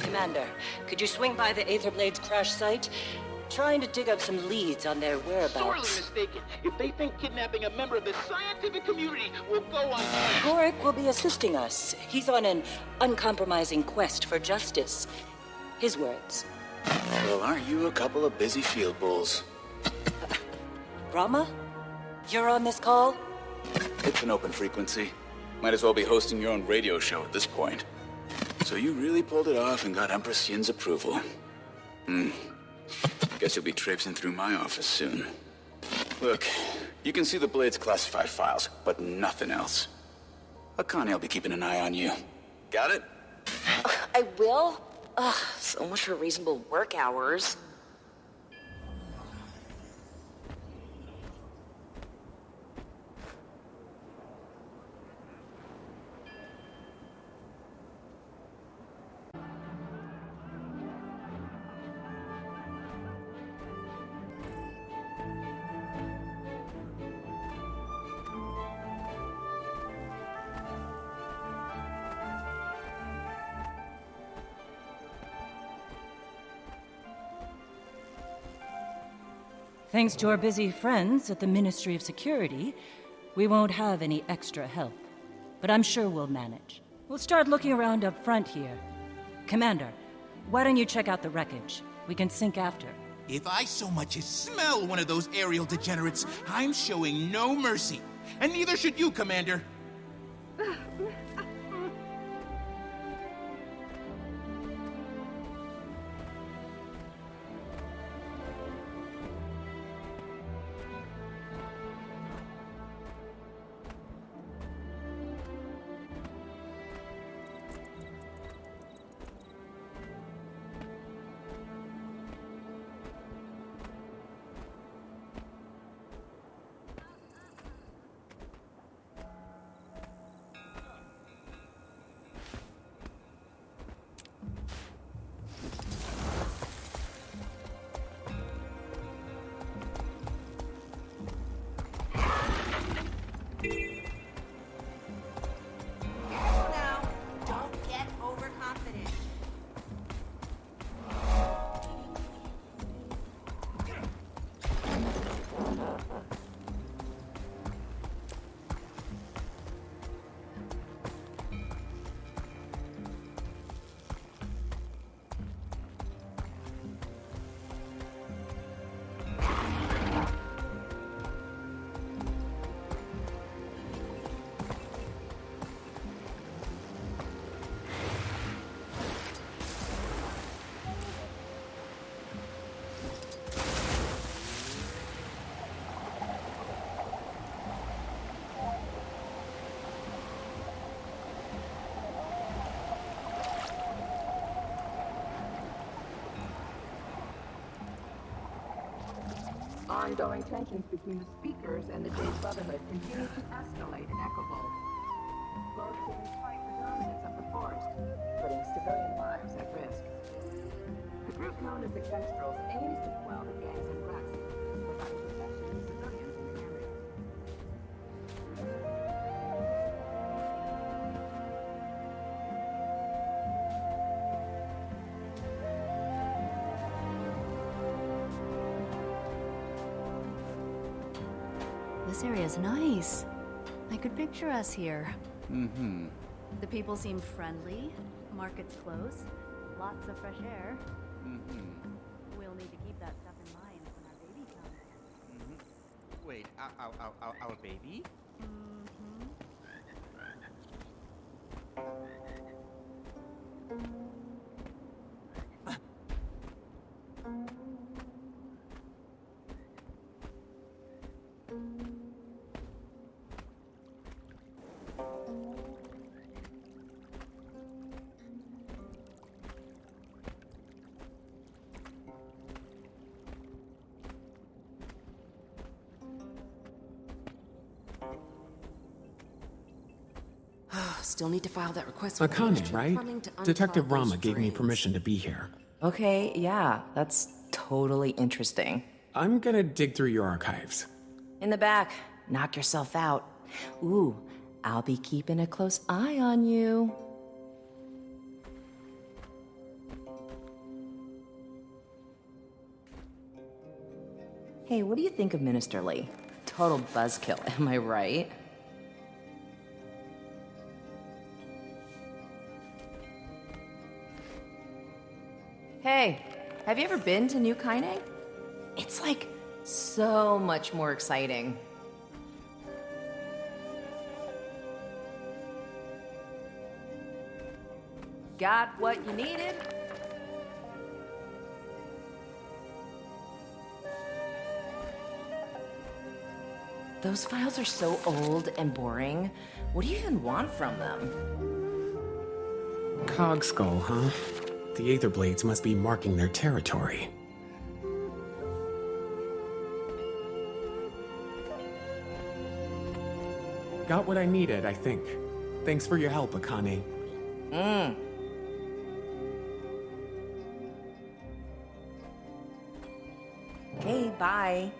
Commander, could you swing by the Aetherblade's crash site? Trying to dig up some leads on their whereabouts. Sorely mistaken. If they think kidnapping a member of the scientific community will go on... Gorik will be assisting us. He's on an uncompromising quest for justice. His words. Well, aren't you a couple of busy field bulls? Rama? You're on this call? It's an open frequency. Might as well be hosting your own radio show at this point. So you really pulled it off and got Empress Yin's approval. Guess you'll be traipsing through my office soon. Look, you can see the Blade's classified files, but nothing else. Akane will be keeping an eye on you. Got it? I will? Ugh, so much for reasonable work hours. Thanks to our busy friends at the Ministry of Security, we won't have any extra help. But I'm sure we'll manage. We'll start looking around up front here. Commander, why don't you check out the wreckage? We can sync after. If I so much as smell one of those aerial degenerates, I'm showing no mercy. And neither should you, Commander. Ongoing tensions between the speakers and the Jade Brotherhood continue to escalate in Echovolt. Both sides fight for dominance of the forest, putting civilian lives at risk. The group known as the Kestrels aims to quell the gangs and rats, providing protection to civilians in the area. This area's nice. I could picture us here. Mm-hmm. The people seem friendly, market's close, lots of fresh air. Mm-hmm. We'll need to keep that stuff in mind when our baby comes. Mm-hmm. Wait, our baby? Still need to file that request. Akane, right? Detective Rama gave me permission to be here. Okay, yeah, that's totally interesting. I'm gonna dig through your archives. In the back, knock yourself out. Ooh, I'll be keeping a close eye on you. Hey, what do you think of Minister Lee? Total buzzkill, am I right? Hey, have you ever been to New Kaineng? It's like so much more exciting. Got what you needed? Those files are so old and boring. What do you even want from them? Cog skull, huh? The Aether Blades must be marking their territory. Got what I needed, I think. Thanks for your help, Akane. Okay, bye.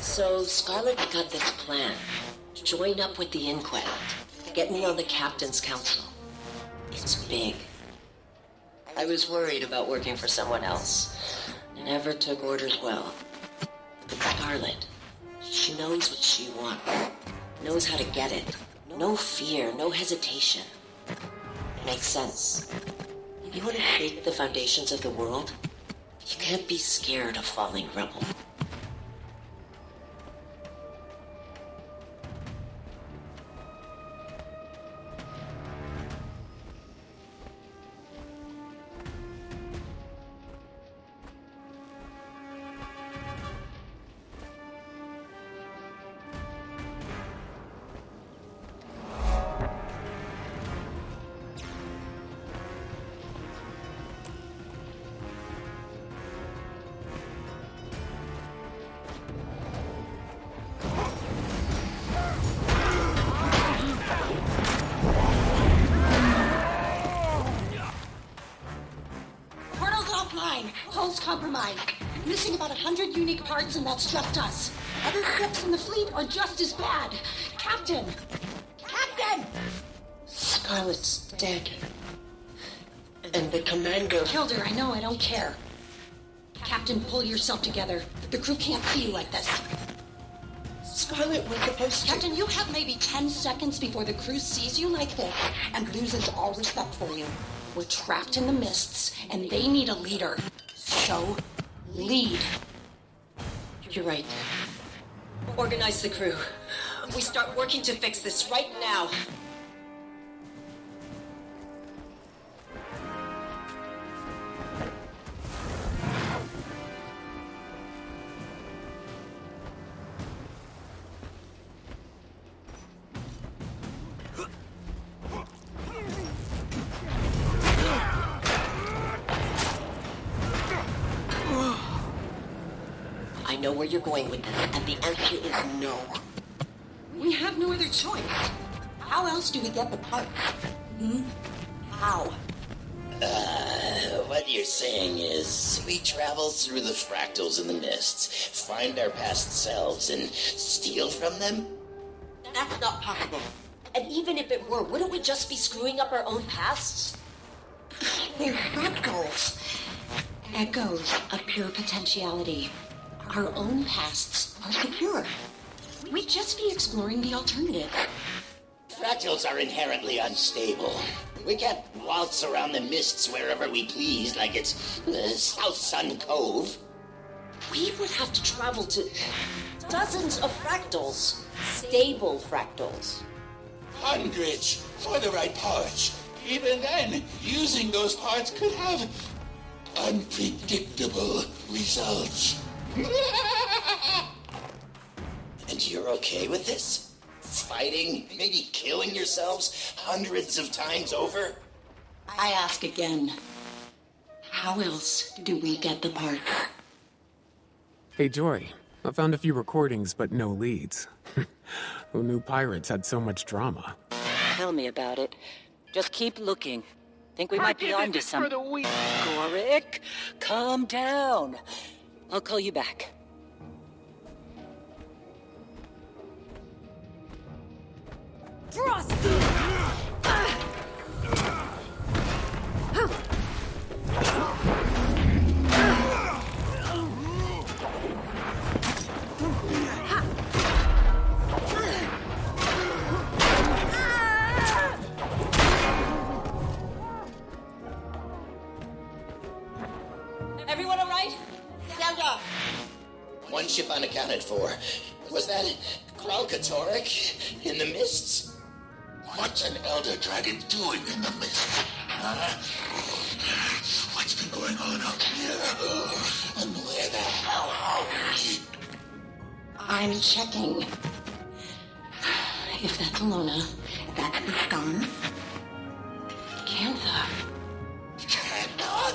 So Scarlett's got this plan. Join up with the Inquest. Get me on the Captain's Council. It's big. I was worried about working for someone else. Never took orders well. But Scarlett, she knows what she wants. Knows how to get it. No fear, no hesitation. Makes sense. You want to shake the foundations of the world? You can't be scared of falling rubble. Hull's compromised. Missing about 100 unique parts, and that's just us. Other ships in the fleet are just as bad. Captain! Captain! Scarlett's dead. And the commander... Killed her, I know, I don't care. Captain, pull yourself together. The crew can't see you like this. Scarlett was supposed to... Captain, you have maybe 10 seconds before the crew sees you like this and loses all respect for you. We're trapped in the mists, and they need a leader. So, lead. You're right. Organize the crew. We start working to fix this right now. I know where you're going with this, and the answer is no. We have no other choice. How else do we get the parts? How? What you're saying is, we travel through the fractals in the mists, find our past selves, and steal from them? That's not possible. And even if it were, wouldn't we just be screwing up our own pasts? They're fractals. Echoes of pure potentiality. Our own pasts are secure. We'd just be exploring the alternative. Fractals are inherently unstable. We can't waltz around the mists wherever we please like it's South Sun Cove. We would have to travel to dozens of fractals. Stable fractals. Hundreds for the right parts. Even then, using those parts could have unpredictable results. And you're okay with this? Fighting, maybe killing yourselves hundreds of times over? I ask again. How else do we get the part? Hey, Joy. I found a few recordings, but no leads. Who knew pirates had so much drama? Tell me about it. Just keep looking. Think we might be onto something. Gorik, calm down. I'll call you back. Frost! Everyone all right? Stand up. One ship unaccounted for. Was that Kralkatorek in the mists? What's an elder dragon doing in the mist? Huh? What's been going on up here? And where the hell are we? I'm checking. If that's Alona, that's the Scum. Cantha. Cannot?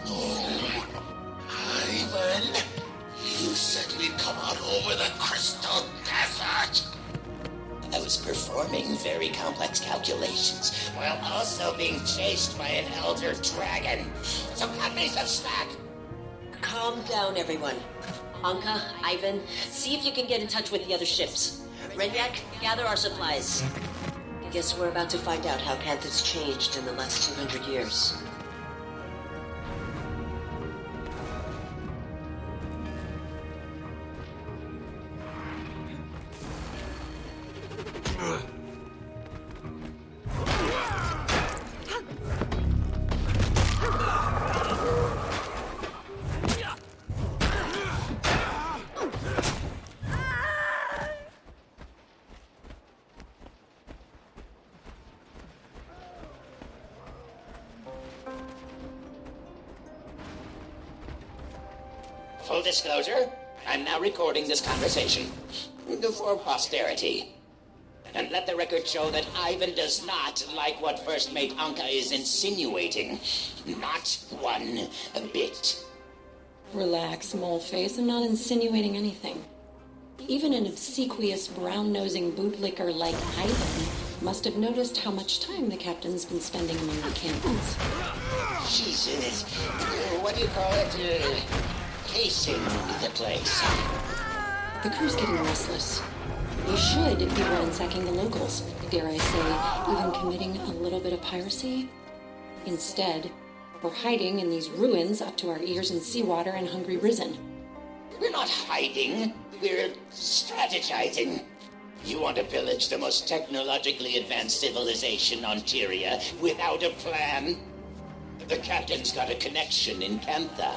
No. Ivan, you said we'd come out over the Crystal Desert. I was performing very complex calculations while also being chased by an elder dragon. So cut me some slack. Calm down, everyone. Anka, Ivan, see if you can get in touch with the other ships. Renyak, gather our supplies. Guess we're about to find out how Cantha's changed in the last 200 years. Full disclosure, I'm now recording this conversation for posterity. And let the record show that Ivan does not like what First Mate Anka is insinuating. Not one bit. Relax, moleface. I'm not insinuating anything. Even an obsequious, brown-nosing bootlicker like Ivan must have noticed how much time the captain's been spending among the cannons. Jesus. What do you call it? Casing the place. The crew's getting restless. We should be ransacking the locals. Dare I say, even committing a little bit of piracy? Instead, we're hiding in these ruins up to our ears in seawater and hungry risen. We're not hiding. We're strategizing. You want to pillage the most technologically advanced civilization on Tyria without a plan? The captain's got a connection in Cantha.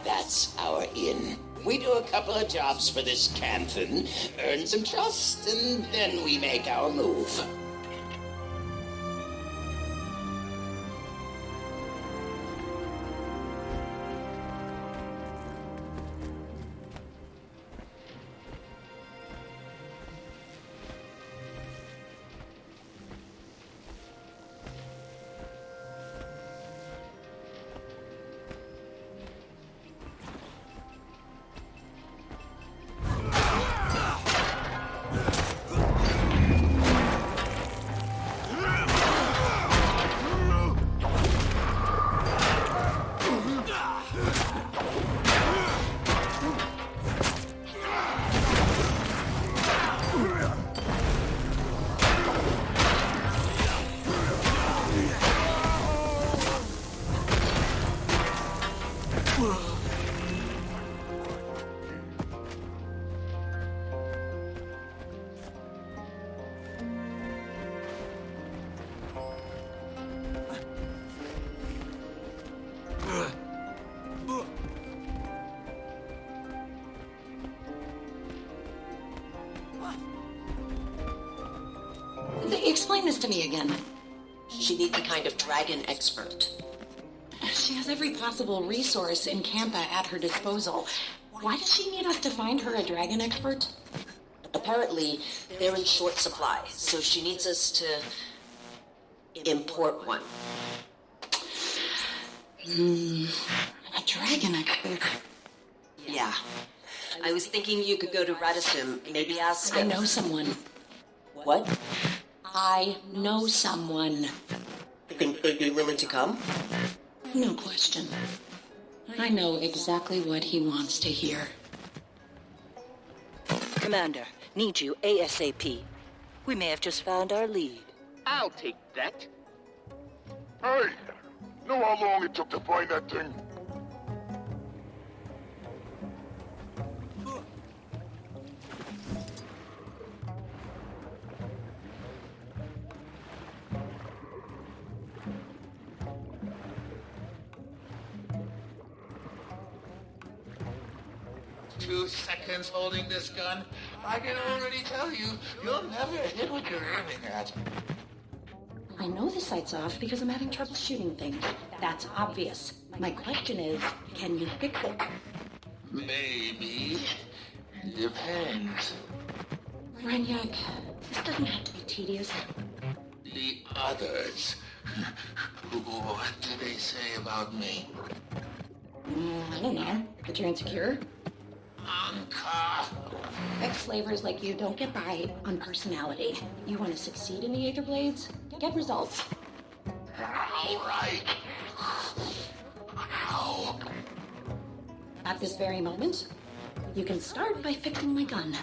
That's our in. We do a couple of jobs for this Canthan, earn some trust, and then we make our move. Explain this to me again. She needs a kind of dragon expert. She has every possible resource in Campa at her disposal. Why does she need us to find her a dragon expert? Apparently, they're in short supply, so she needs us to import one. A dragon expert? Yeah. I was thinking you could go to Radisson, maybe ask... I know someone. What? I know someone. Think they'd be willing to come? No question. I know exactly what he wants to hear. Commander, need you ASAP. We may have just found our lead. I'll take that. Hey! Know how long it took to find that thing? Two seconds holding this gun, I can already tell you, you'll never hit what you're aiming at. I know the sight's off because I'm having trouble shooting things. That's obvious. My question is, can you fix it? Maybe. Depends. Ranyak, this doesn't have to be tedious. The others. What did they say about me? I don't know. That you're insecure? Anka! Ex-slavers like you don't get by on personality. You want to succeed in the Aether Blades? Get results. All right. How? At this very moment, you can start by fixing my gun.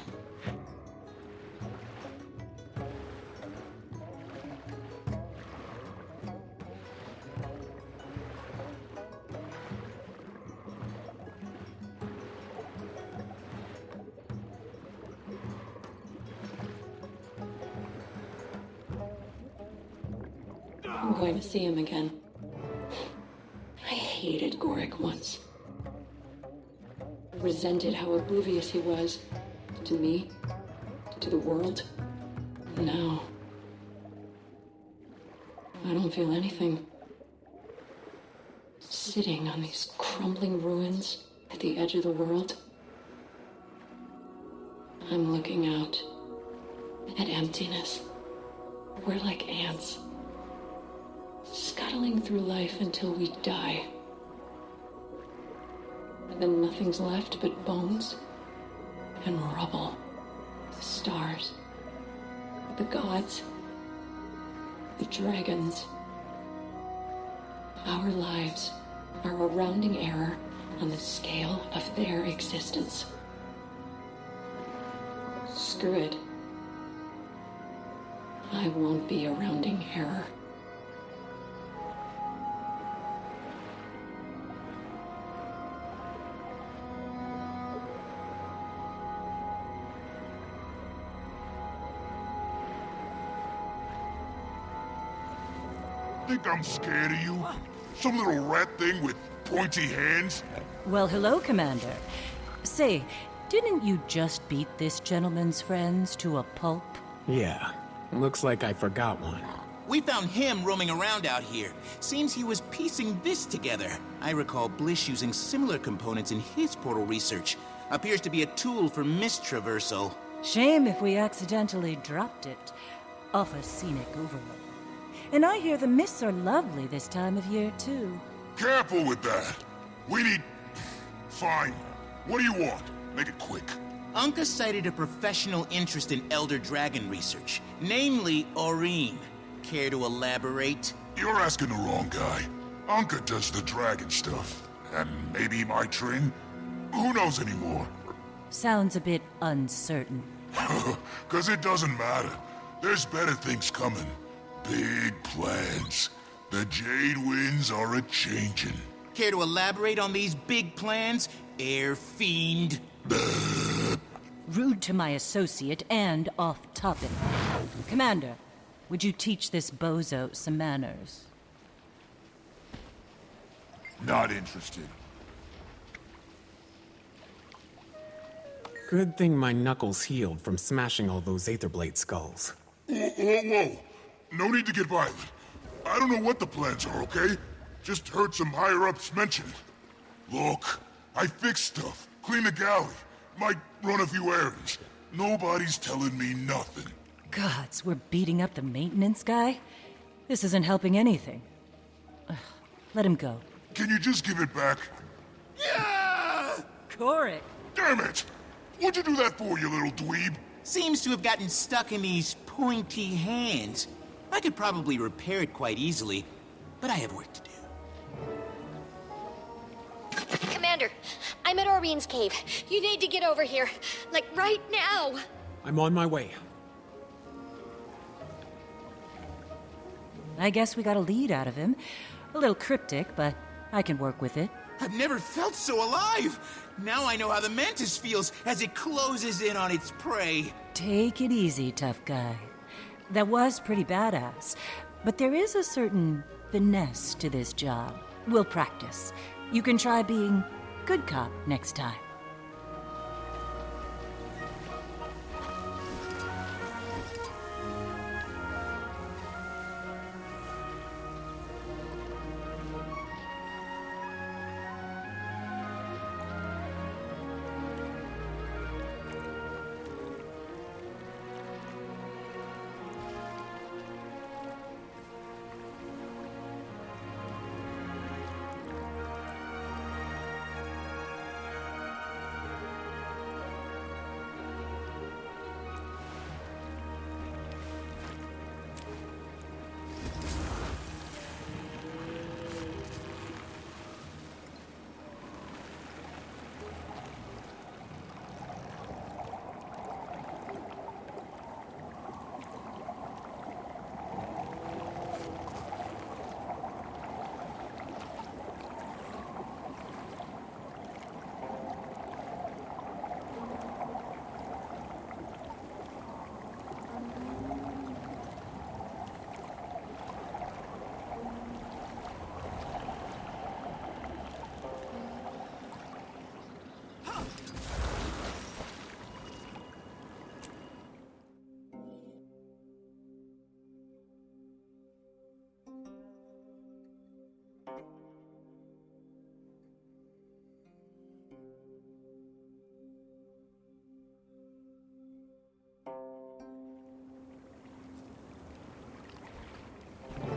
I'm going to see him again. I hated Gorik once. Resented how oblivious he was. To me. To the world. Now. I don't feel anything. Sitting on these crumbling ruins at the edge of the world. I'm looking out at emptiness. We're like ants. Scuttling through life until we die. And then nothing's left but bones and rubble. The stars. The gods. The dragons. Our lives are a rounding error on the scale of their existence. Screw it. I won't be a rounding error. Think I'm scared of you? Some little rat thing with pointy hands? Well, hello, Commander. Say, didn't you just beat this gentleman's friends to a pulp? Yeah, looks like I forgot one. We found him roaming around out here. Seems he was piecing this together. I recall Blish using similar components in his portal research. Appears to be a tool for mist traversal. Shame if we accidentally dropped it off a scenic overlook. And I hear the mists are lovely this time of year, too. Careful with that. We need... Fine. What do you want? Make it quick. Anka cited a professional interest in Elder Dragon research, namely Aurene. Care to elaborate? You're asking the wrong guy. Anka does the dragon stuff. And maybe my tring? Who knows anymore? Sounds a bit uncertain. 'Cause it doesn't matter. There's better things coming. Big plans. The Jade Winds are a-changin'. Care to elaborate on these big plans, Air Fiend? Rude to my associate and off-topic. Commander, would you teach this bozo some manners? Not interested. Good thing my knuckles healed from smashing all those Aetherblade skulls. Whoa. No need to get violent. I don't know what the plans are, okay? Just heard some higher-ups mention it. Look, I fix stuff, clean the galley, might run a few errands. Nobody's telling me nothing. Gods, we're beating up the maintenance guy? This isn't helping anything. Ugh, let him go. Can you just give it back? Yeah! Korik! Damn it! What'd you do that for, you little dweeb? Seems to have gotten stuck in these pointy hands. I could probably repair it quite easily, but I have work to do. Commander, I'm at Orion's cave. You need to get over here. Like, right now. I'm on my way. I guess we got a lead out of him. A little cryptic, but I can work with it. I've never felt so alive! Now I know how the Mantis feels as it closes in on its prey. Take it easy, tough guy. That was pretty badass, but there is a certain finesse to this job. We'll practice. You can try being good cop next time.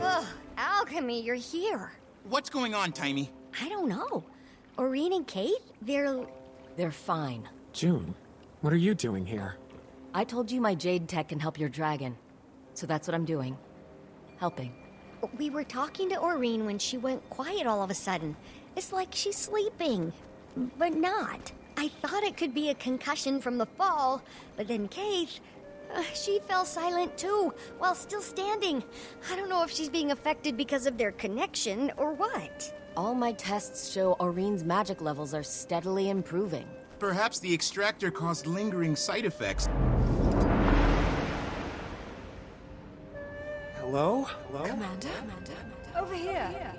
Ugh, Alchemy, you're here. What's going on, Timey? I don't know. Oreen and Kate, They're fine. June, what are you doing here? I told you my Jade tech can help your dragon. So that's what I'm doing. Helping. We were talking to Oreen when she went quiet all of a sudden. It's like she's sleeping, but not. I thought it could be a concussion from the fall, but then Kate, she fell silent too, while still standing. I don't know if she's being affected because of their connection or what. All my tests show Oreen's magic levels are steadily improving. Perhaps the extractor caused lingering side effects. Hello? Commander? Over here.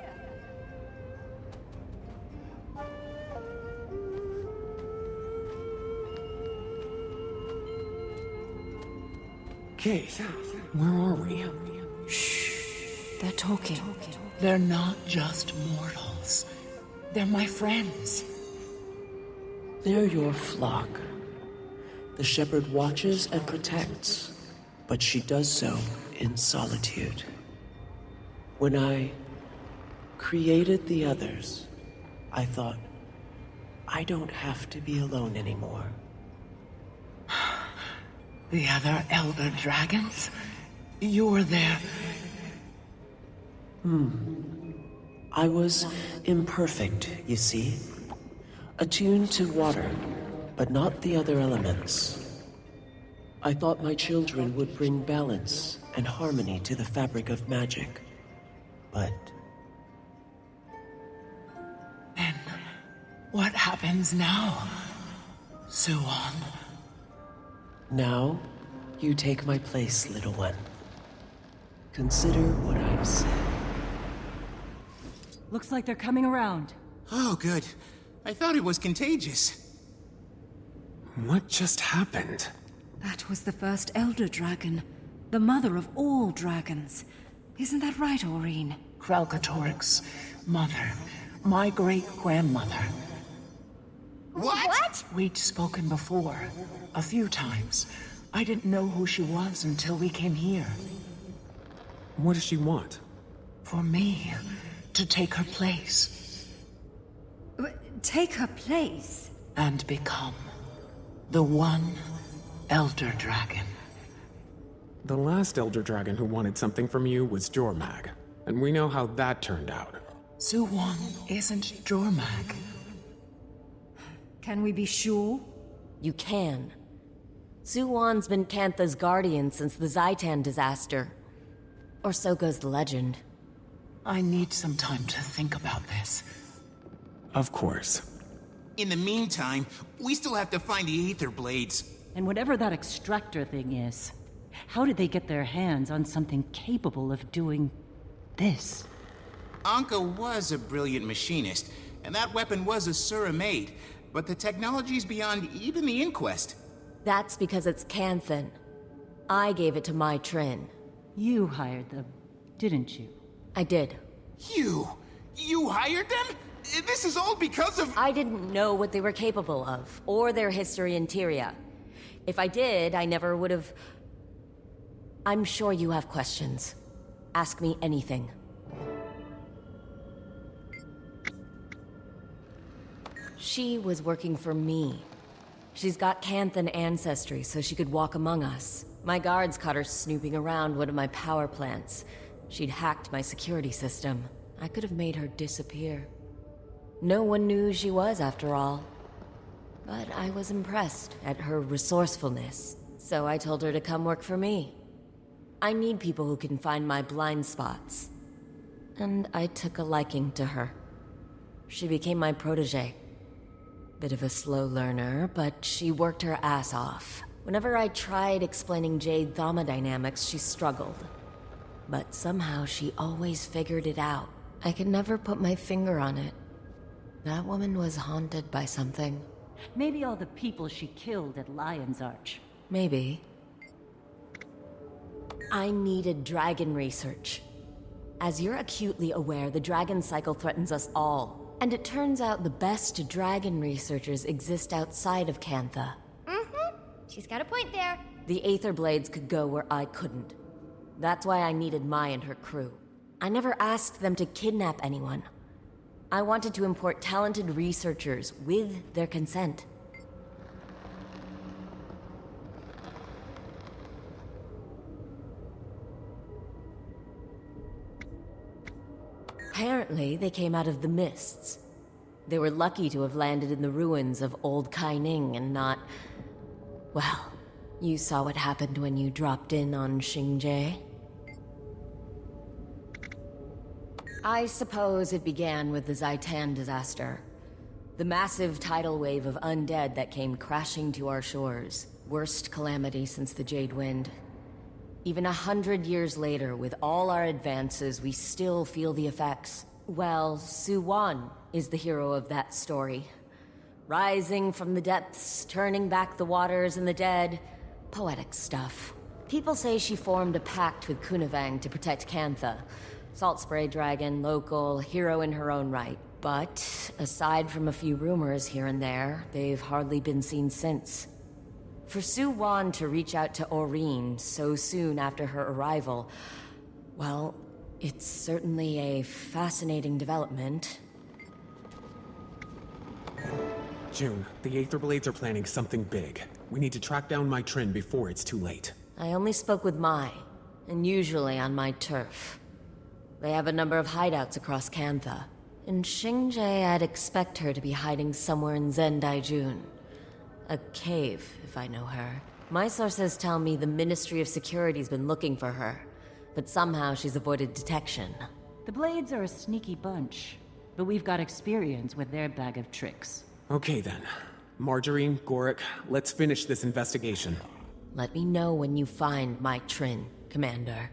Kate, where are we? They're talking. They're not just mortals. They're my friends. They're your flock. The shepherd watches and protects, but she does so in solitude. When I created the others, I thought, I don't have to be alone anymore. The other elder dragons? You're their... I was imperfect, you see. Attuned to water, but not the other elements. I thought my children would bring balance and harmony to the fabric of magic. But... Then, what happens now, Suwon? Now, you take my place, little one. Consider what I've said. Looks like they're coming around. Oh, good. I thought it was contagious. What just happened? That was the first Elder Dragon. The mother of all dragons. Isn't that right, Aurene? Kralkatorik's mother. My great-grandmother. What? We'd spoken before. A few times. I didn't know who she was until we came here. What does she want? For me to take her place. Take her place? And become the one Elder Dragon. The last Elder Dragon who wanted something from you was Jormag, and we know how that turned out. Suwan isn't Jormag. Can we be sure? You can. Suwan's been Cantha's guardian since the Zaitan disaster. Or so goes the legend. I need some time to think about this. Of course. In the meantime, we still have to find the Aether Blades. And whatever that extractor thing is, how did they get their hands on something capable of doing this? Anka was a brilliant machinist, and that weapon was a Sura-made, but the technology's beyond even the Inquest. That's because it's Canthan. I gave it to my Trin. You hired them, didn't you? I did. You hired them? This is all because of— I didn't know what they were capable of, or their history in Tyria. If I did, I never would have... I'm sure you have questions. Ask me anything. She was working for me. She's got Canthan ancestry, so she could walk among us. My guards caught her snooping around one of my power plants. She'd hacked my security system. I could have made her disappear. No one knew who she was, after all. But I was impressed at her resourcefulness, so I told her to come work for me. I need people who can find my blind spots. And I took a liking to her. She became my protege. Bit of a slow learner, but she worked her ass off. Whenever I tried explaining Jade thermodynamics, she struggled. But somehow she always figured it out. I could never put my finger on it. That woman was haunted by something. Maybe all the people she killed at Lion's Arch. Maybe. I needed dragon research. As you're acutely aware, the dragon cycle threatens us all. And it turns out the best dragon researchers exist outside of Cantha. Mm-hmm. She's got a point there. The Aether Blades could go where I couldn't. That's why I needed Mai and her crew. I never asked them to kidnap anyone. I wanted to import talented researchers with their consent. Apparently, they came out of the mists. They were lucky to have landed in the ruins of Old Kaining and not... Well, you saw what happened when you dropped in on Xingje. I suppose it began with the Zaitan disaster. The massive tidal wave of undead that came crashing to our shores. Worst calamity since the Jade Wind. Even 100 years later, with all our advances, we still feel the effects. Well, Suwan is the hero of that story. Rising from the depths, turning back the waters and the dead. Poetic stuff. People say she formed a pact with Kunavang to protect Cantha. Salt Spray Dragon, local, hero in her own right. But, aside from a few rumors here and there, they've hardly been seen since. For Suwan to reach out to Aurene so soon after her arrival, well, it's certainly a fascinating development. June, the Aether Blades are planning something big. We need to track down my Trin before it's too late. I only spoke with Mai, and usually on my turf. They have a number of hideouts across Cantha. In Xingje, I'd expect her to be hiding somewhere in Zendaijun. A cave, if I know her. My sources tell me the Ministry of Security's been looking for her, but somehow she's avoided detection. The Blades are a sneaky bunch, but we've got experience with their bag of tricks. Okay then. Marjorie, Gorik, let's finish this investigation. Let me know when you find my Trin, Commander.